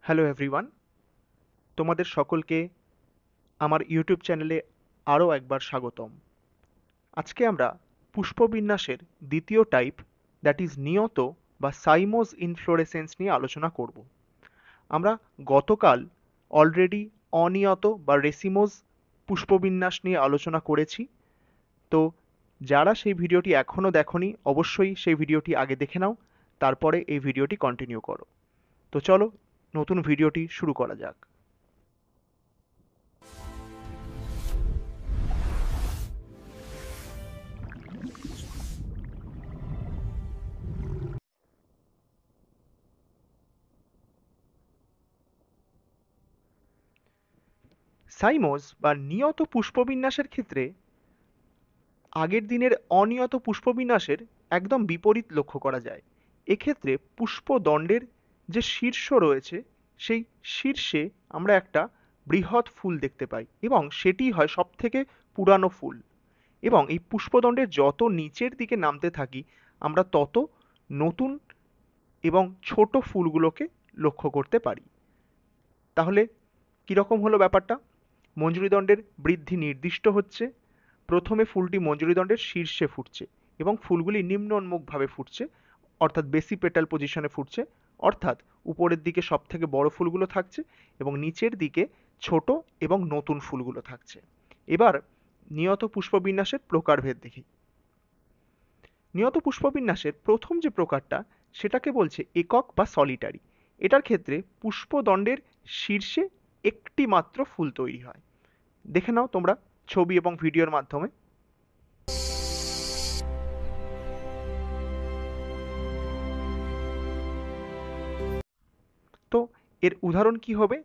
Hello everyone, তোমাদের সকলকে আমার ইউটিউব চ্যানেলে আরও একবার স্বাগতম। আজকে আমরা পুষ্পবিন্যাসের দ্বিতীয় টাইপ, দ্যাট ইজ নিয়ত বা সাইমোস ইনফ্লোরেসেন্স নিয়ে আলোচনা করব। আমরা গতকাল অলরেডি অনিয়ত বা রেসিমোস পুষ্পবিন্যাস নিয়ে আলোচনা করেছি। তো যারা সেই ভিডিওটি এখনও দেখোনি, অবশ্যই সেই ভিডিওটি আগে দেখে নাও, তারপরে এই ভিডিওটি কন্টিনিউ করো। তো চলো নতুন ভিডিওটি শুরু করা যাক। সাইমোস বা নিয়ত পুষ্পবিন্যাসের ক্ষেত্রে আগের দিনের অনিয়ত পুষ্পবিন্যাসের একদম বিপরীত লক্ষ্য করা যায়। এক্ষেত্রে পুষ্পদণ্ডের যে শীর্ষ রয়েছে, সেই শীর্ষে আমরা একটা বৃহৎ ফুল দেখতে পাই এবং সেটি হয় সবথেকে পুরানো ফুল। এবং এই পুষ্পদণ্ডের যত নিচের দিকে নামতে থাকি, আমরা তত নতুন এবং ছোট ফুলগুলোকে লক্ষ্য করতে পারি। তাহলে কীরকম হলো ব্যাপারটা? মঞ্জুরিদণ্ডের বৃদ্ধি নির্দিষ্ট হচ্ছে। প্রথমে ফুলটি মঞ্জুরিদণ্ডের শীর্ষে ফুটছে এবং ফুলগুলি নিম্নোন্মুখভাবে ফুটছে, অর্থাৎ বেসি পেটাল পজিশনে ফুটছে, অর্থাৎ উপরের দিকে সব থেকে বড় ফুলগুলো থাকছে এবং নিচের দিকে ছোট এবং নতুন ফুলগুলো থাকছে। এবার নিয়ত পুষ্পবিন্যাসের প্রকারভেদ দেখি। নিয়ত পুষ্পবিন্যাসের প্রথম যে প্রকারটা, সেটাকে বলছে একক বা সলিটারি। এটার ক্ষেত্রে পুষ্পদণ্ডের শীর্ষে একটি মাত্র ফুল তৈরি হয়। দেখে নাও তোমরা ছবি এবং ভিডিওর মাধ্যমে। তো এর উদাহরণ কি হবে?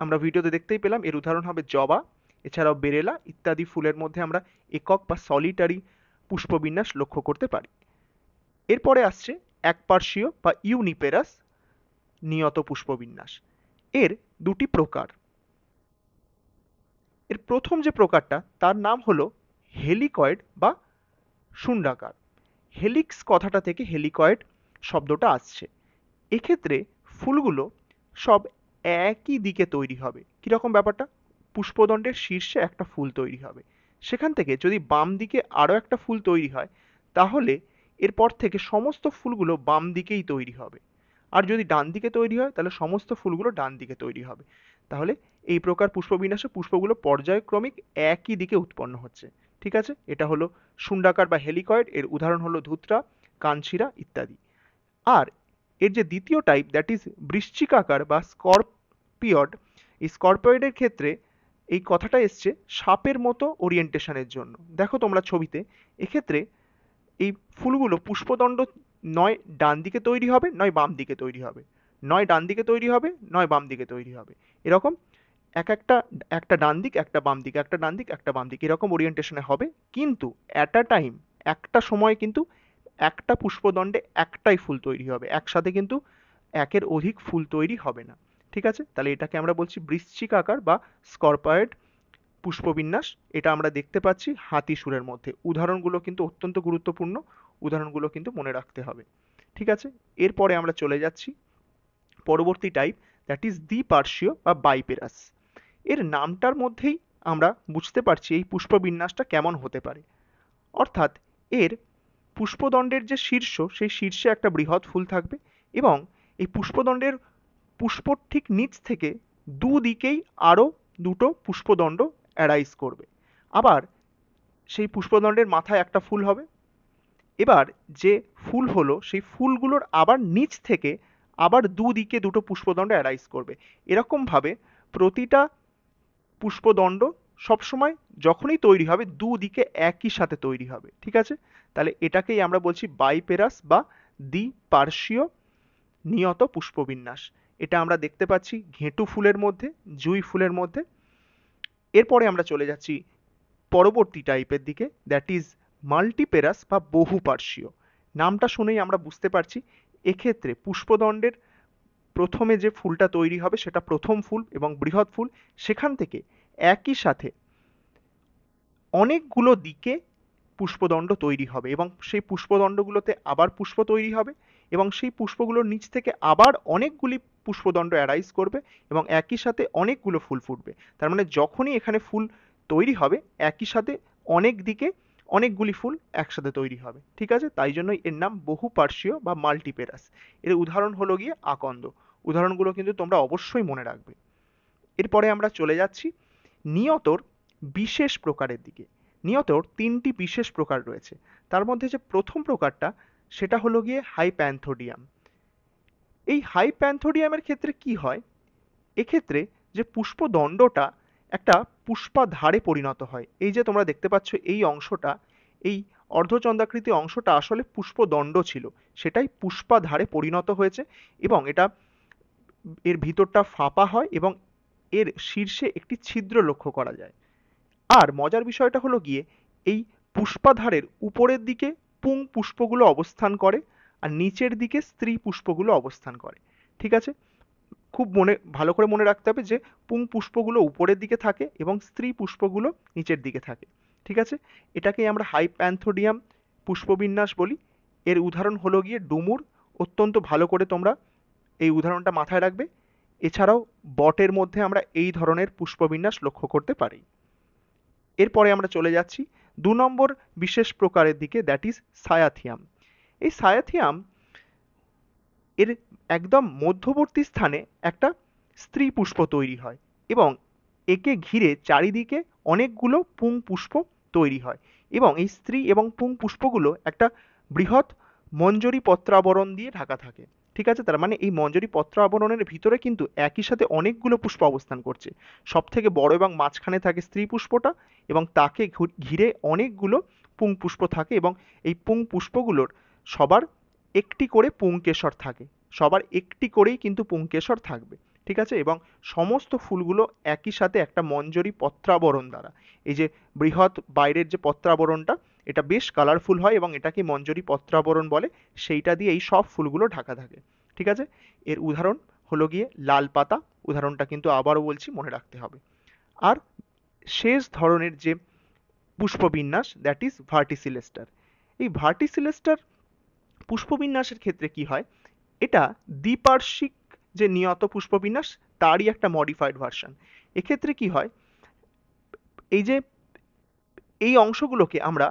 আমরা ভিডিওতে দেখতেই পেলাম, এর উদাহরণ হবে জবা, এছাড়াও বেরেলা ইত্যাদি ফুলের মধ্যে আমরা একক বা সলিটারি পুষ্পবিন্যাস লক্ষ্য করতে পারি। এরপরে আসছে একপার্শ্বীয় বা ইউনিপেরাস নিয়ত পুষ্পবিন্যাস। এর দুটি প্রকার। এর প্রথম যে প্রকারটা, তার নাম হলো হেলিকয়েড বা শুন্ডাকার। হেলিক্স কথাটা থেকে হেলিকয়েড শব্দটা আসছে। এক্ষেত্রে ফুলগুলো সব একই দিকে তৈরি হবে। কীরকম ব্যাপারটা? পুষ্পদণ্ডের শীর্ষে একটা ফুল তৈরি হবে, সেখান থেকে যদি বাম দিকে আরও একটা ফুল তৈরি হয়, তাহলে এরপর থেকে সমস্ত ফুলগুলো বাম দিকেই তৈরি হবে। আর যদি ডান দিকে তৈরি হয়, তাহলে সমস্ত ফুলগুলো ডান দিকে তৈরি হবে। তাহলে এই প্রকার পুষ্পবিন্যাসে পুষ্পগুলো পর্যায়ক্রমিক একই দিকে উৎপন্ন হচ্ছে। ঠিক আছে, এটা হলো শুন্ডাকার বা হেলিকয়েড। এর উদাহরণ হলো ধুতরা, কানশিরা ইত্যাদি। আর এর যে দ্বিতীয় টাইপ, দ্যাট ইজ বৃশ্চিকাকার বা স্করপিয়ড। এই স্করপিয়ডের ক্ষেত্রে এই কথাটা এসছে সাপের মতো ওরিয়েন্টেশনের জন্য। দেখো তোমরা ছবিতে, এক্ষেত্রে এই ফুলগুলো পুষ্পদণ্ড নয় ডান দিকে তৈরি হবে, নয় বাম দিকে তৈরি হবে, নয় ডান দিকে তৈরি হবে, নয় বাম দিকে তৈরি হবে। এরকম একটা ডান দিক, একটা বাম দিক, একটা ডান দিক, একটা বাম দিক, এরকম ওরিয়েন্টেশনে হবে। কিন্তু অ্যাট আ টাইম, একটা সময় কিন্তু একটা পুষ্পদণ্ডে একটাই ফুল তৈরি হবে, একসাথে কিন্তু একের অধিক ফুল তৈরি হবে না। ঠিক আছে, তাহলে এটাকে আমরা বলছি বৃশ্চিক আকার বা স্করপয়েড পুষ্পবিন্যাস। এটা আমরা দেখতে পাচ্ছি হাতি সুরের মধ্যে। উদাহরণগুলো কিন্তু অত্যন্ত গুরুত্বপূর্ণ, উদাহরণগুলো কিন্তু মনে রাখতে হবে। ঠিক আছে, এরপরে আমরা চলে যাচ্ছি পরবর্তী টাইপ, দ্যাট ইজ দ্বিপার্শ্বীয় বা বাইপেরাস। এর নামটার মধ্যেই আমরা বুঝতে পারছি এই পুষ্পবিন্যাসটা কেমন হতে পারে। অর্থাৎ এর পুষ্পদণ্ডের যে শীর্ষ, সেই শীর্ষে একটা বৃহৎ ফুল থাকবে এবং এই পুষ্পদণ্ডের পুষ্পর ঠিক নিচ থেকে দুদিকেই আরও দুটো পুষ্পদণ্ড অ্যারাইজ করবে। আবার সেই পুষ্পদণ্ডের মাথায় একটা ফুল হবে। এবার যে ফুল হলো, সেই ফুলগুলোর আবার নিচ থেকে আবার দুদিকে দুটো পুষ্পদণ্ড অ্যারাইজ করবে। এরকমভাবে প্রতিটা পুষ্পদণ্ড সবসময় যখনই তৈরি হবে, দুদিকে একই সাথে তৈরি হবে। ঠিক আছে, তাহলে এটাকেই আমরা বলছি বাইপেরাস বা দ্বিপার্শ্বীয় নিয়ত পুষ্পবিন্যাস। এটা আমরা দেখতে পাচ্ছি ঘেঁটু ফুলের মধ্যে, জুঁই ফুলের মধ্যে। এরপরে আমরা চলে যাচ্ছি পরবর্তী টাইপের দিকে, দ্যাট ইজ মাল্টিপেরাস বা বহুপার্শ্বীয়। নামটা শুনেই আমরা বুঝতে পারছি এক্ষেত্রে পুষ্পদণ্ডের প্রথমে যে ফুলটা তৈরি হবে, সেটা প্রথম ফুল এবং বৃহৎ ফুল, সেখান থেকে একই সাথে অনেকগুলো দিকে পুষ্পদণ্ড তৈরি হবে এবং সেই পুষ্পদণ্ডগুলোতে আবার পুষ্প তৈরি হবে এবং সেই পুষ্পগুলোর নিচ থেকে আবার অনেকগুলি পুষ্পদণ্ড অ্যারাইজ করবে এবং একই সাথে অনেকগুলো ফুল ফুটবে। তার মানে যখনই এখানে ফুল তৈরি হবে একই সাথে অনেক দিকে অনেকগুলি ফুল একসাথে তৈরি হবে। ঠিক আছে, তাই জন্যই এর নাম বহুপার্শ্বীয় বা মাল্টিপেরাস। এর উদাহরণ হলো গিয়ে আকন্দ। উদাহরণগুলো কিন্তু তোমরা অবশ্যই মনে রাখবে। এরপরে আমরা চলে যাচ্ছি নিয়তর বিশেষ প্রকারের দিকে। নিয়তর তিনটি বিশেষ প্রকার রয়েছে। তার মধ্যে যে প্রথম প্রকারটা সেটা হলো গিয়ে হাইপ্যান্থোডিয়াম। এই হাইপ্যান্থোডিয়ামের ক্ষেত্রে কি হয়, এক্ষেত্রে যে পুষ্পদণ্ডটা একটা পুষ্পাধারে পরিণত হয়। এই যে তোমরা দেখতে পাচ্ছ এই অংশটা, এই অর্ধচন্দ্রাকৃতি অংশটা আসলে পুষ্পদণ্ড ছিল, সেটাই পুষ্পাধারে পরিণত হয়েছে এবং এটা এর ভিতরটা ফাঁপা হয় এবং এর শীর্ষে একটি ছিদ্র লক্ষ্য করা যায়। আর মজার বিষয়টা হলো গিয়ে এই পুষ্পাধারের উপরের দিকে পুং পুষ্পগুলো অবস্থান করে আর নিচের দিকে স্ত্রী পুষ্পগুলো অবস্থান করে। ঠিক আছে, খুব ভালো করে মনে রাখতে হবে যে পুং পুষ্পগুলো উপরের দিকে থাকে এবং স্ত্রী পুষ্পগুলো নিচের দিকে থাকে। ঠিক আছে, এটাকেই আমরা হাইপ্যান্থোডিয়াম পুষ্পবিন্যাস বলি। এর উদাহরণ হলো গিয়ে ডুমুর। অত্যন্ত ভালো করে তোমরা এই উদাহরণটা মাথায় রাখবে। এছাড়াও বটের মধ্যে আমরা এই ধরনের পুষ্পবিন্যাস লক্ষ্য করতে পারি। এরপরে আমরা চলে যাচ্ছি 2 নম্বর বিশেষ প্রকারের দিকে, দ্যাট ইজ সায়াথিয়াম। এই সায়াথিয়াম এর একদম মধ্যবর্তী স্থানে একটা স্ত্রী পুষ্প তৈরি হয় এবং একে ঘিরে চারিদিকে অনেকগুলো পুং পুষ্প তৈরি হয় এবং এই স্ত্রী এবং পুং পুষ্পগুলো একটা বৃহৎ মঞ্জরি পত্রাবরণ দিয়ে ঢাকা থাকে। ঠিক আছে, তার মানে এই মঞ্জরি পত্র আবরণের ভিতরে কিন্তু একই সাথে অনেকগুলো পুষ্প অবস্থান করছে। সব থেকে বড় এবং মাঝখানে থাকে স্ত্রী পুষ্পটা এবং তাকে ঘিরে অনেকগুলো পুং পুষ্প থাকে এবং এই পুং পুষ্পগুলোর সবার একটি করে পুংকেশর থাকে। সবার একটি করেই কিন্তু পুংকেশর থাকবে। ঠিক আছে, এবং সমস্ত ফুলগুলো একই সাথে একটা মঞ্জরি পত্রাবরণ দ্বারা, এই যে বৃহৎ বাইরের যে পত্রাবরণটা, এটা বেশ কালারফুল হয় এবং এটাকে মঞ্জরি পত্রাবরণ বলে, সেইটা দিয়ে এই সব ফুলগুলো ঢাকা থাকে। ঠিক আছে, এর উদাহরণ হলো গিয়ে লাল পাতা। উদাহরণটা কিন্তু আবারও বলছি, মনে রাখতে হবে। আর শেষ ধরনের যে পুষ্পবিন্যাস, দ্যাট ইজ ভার্টিসিলেস্টার। এই ভার্টিসিলেস্টার পুষ্পবিন্যাসের ক্ষেত্রে কি হয়, এটা দ্বিপার্শ্বিক যে নিয়ত পুষ্পবিন্যাস তারই একটা মডিফাইড ভার্সন। এক্ষেত্রে কি হয়, এই যে এই অংশগুলোকে আমরা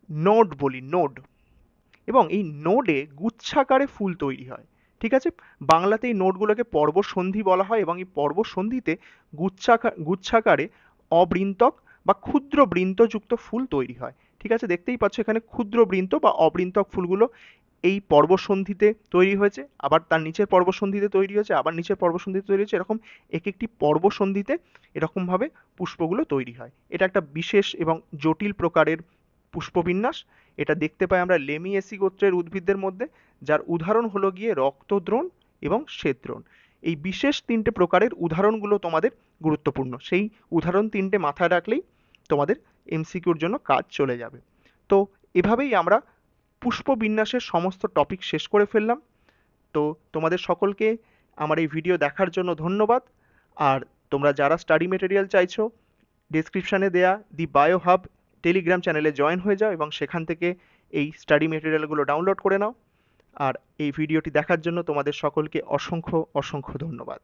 নোড বলি, নোড, এবং এই নোডে গুচ্ছাকারে ফুল তৈরি হয়। ঠিক আছে, বাংলাতে এই নোডগুলোকে পর্বসন্ধি বলা হয় এবং এই পর্বসন্ধিতে গুচ্ছাকারে অবৃন্তক বা ক্ষুদ্র বৃন্তযুক্ত ফুল তৈরি হয়। ঠিক আছে, দেখতেই পাচ্ছ এখানে ক্ষুদ্র বৃন্ত বা অবৃন্তক ফুলগুলো এই পর্বসন্ধিতে তৈরি হয়েছে, আবার তার নিচের পর্বসন্ধিতে তৈরি হয়েছে, আবার নিচের পর্বসন্ধিতে তৈরি হয়েছে, এরকম এক একটি পর্বসন্ধিতে এরকমভাবে পুষ্পগুলো তৈরি হয়। এটা একটা বিশেষ এবং জটিল প্রকারের পুষ্পবিন্যাস। এটা দেখতে পাই আমরা লেমিয়েসি গোত্রের উদ্ভিদদের মধ্যে, যার উদাহরণ হলো গিয়ে রক্তদ্রোণ এবং শ্বেতদ্রোণ। এই বিশেষ তিনটে প্রকারের উদাহরণগুলো তোমাদের গুরুত্বপূর্ণ। সেই উদাহরণ তিনটে মাথায় রাখলেই তোমাদের এমসিকিউর জন্য কাজ চলে যাবে। তো এভাবেই আমরা পুষ্পবিন্যাসের সমস্ত টপিক শেষ করে ফেললাম। তো তোমাদের সকলকে আমার এই ভিডিও দেখার জন্য ধন্যবাদ। আর তোমরা যারা স্টাডি মেটেরিয়াল চাইছো, ডেসক্রিপশানে দেয়া দি বায়ো হাব টেলিগ্রাম চ্যানেলে জয়েন হয়ে যাও এবং সেখান থেকে এই স্টাডি মেটেরিয়ালগুলো ডাউনলোড করে নাও। আর এই ভিডিওটি দেখার জন্য তোমাদের সকলকে অসংখ্য অসংখ্য ধন্যবাদ।